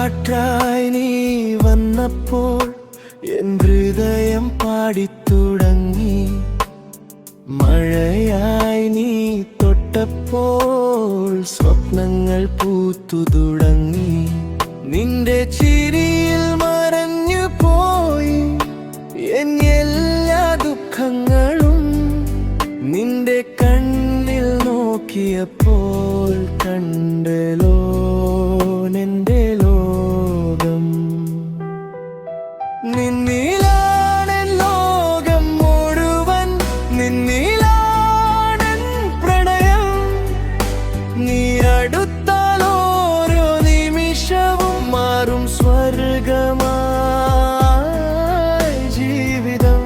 കാറ്റായി നീ വന്നപ്പോൾ എൻ ഹൃദയം പാടിത്തുടങ്ങി. മഴയായി നീ തൊട്ടപ്പോൾ സ്വപ്നങ്ങൾ പൂത്തു തുടങ്ങി. നിന്റെ ചിരിയിൽ മറഞ്ഞു പോയി എൻ എല്ലാ ദുഃഖങ്ങളും. നിന്റെ കണ്ണിൽ നോക്കിയപ്പോൾ കണ്ടല്ലോ നിന്റെ ലോകം. നിന്നിലാണെൻ ലോകം മുഴുവൻ, നിന്നിലാണെൻ പ്രണയം. നീ അടുത്താൽ ഓരോ നിമിഷവും മാറും സ്വർഗമായി ജീവിതം.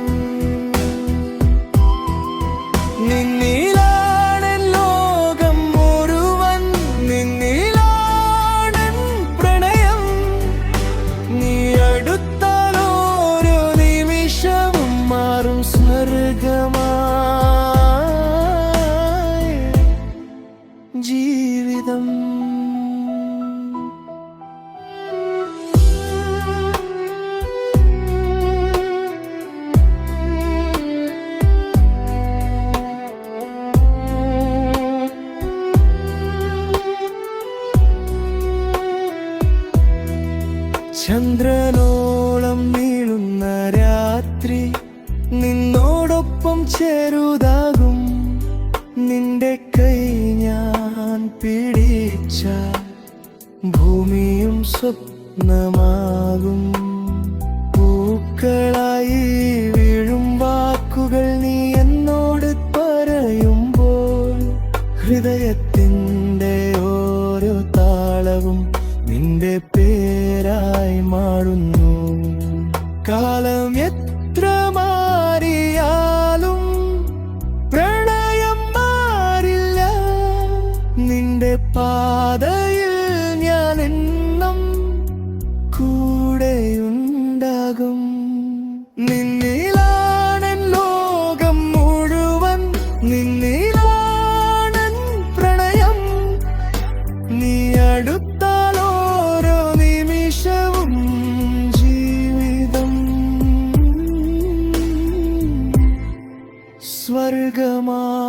നിന്നിലാണെൻ ലോകം മുഴുവൻ, നിന്നിലാണെൻ പ്രണയം. നീ അടുത്താൽ ഓരോ നിമിഷവും മാറും സ്വർഗമായി ജീവിതം. ചന്ദ്രനോളം നീളുന്ന രാത്രി നിന്നോടൊപ്പം ചേരുതാകും. നിന്റെ കൈ ഞാൻ പിടിച്ച ഭൂമിയും സ്വപ്നമാകും. പൂക്കളായി വീഴും വാക്കുകൾ നീ എന്നോട് പറയുമ്പോൾ ഹൃദയത്തിൻ്റെ ഓരോ താളവും നിന്റെ പേരായി മാറുന്നു. കാലം എത്ര മാറിയാലും പ്രണയം മാറില്ല. നിന്റെ പാതയിൽ ഞാൻ എന്നും കൂടെയുണ്ടാകും. നിന്നിലാണെൻ ലോകം മുഴുവൻ, നിന്നിലാണെൻ പ്രണയം. നീ അടുത്താൽ ഓരോ നിമിഷവും ജീവിതം സ്വർഗമാകും.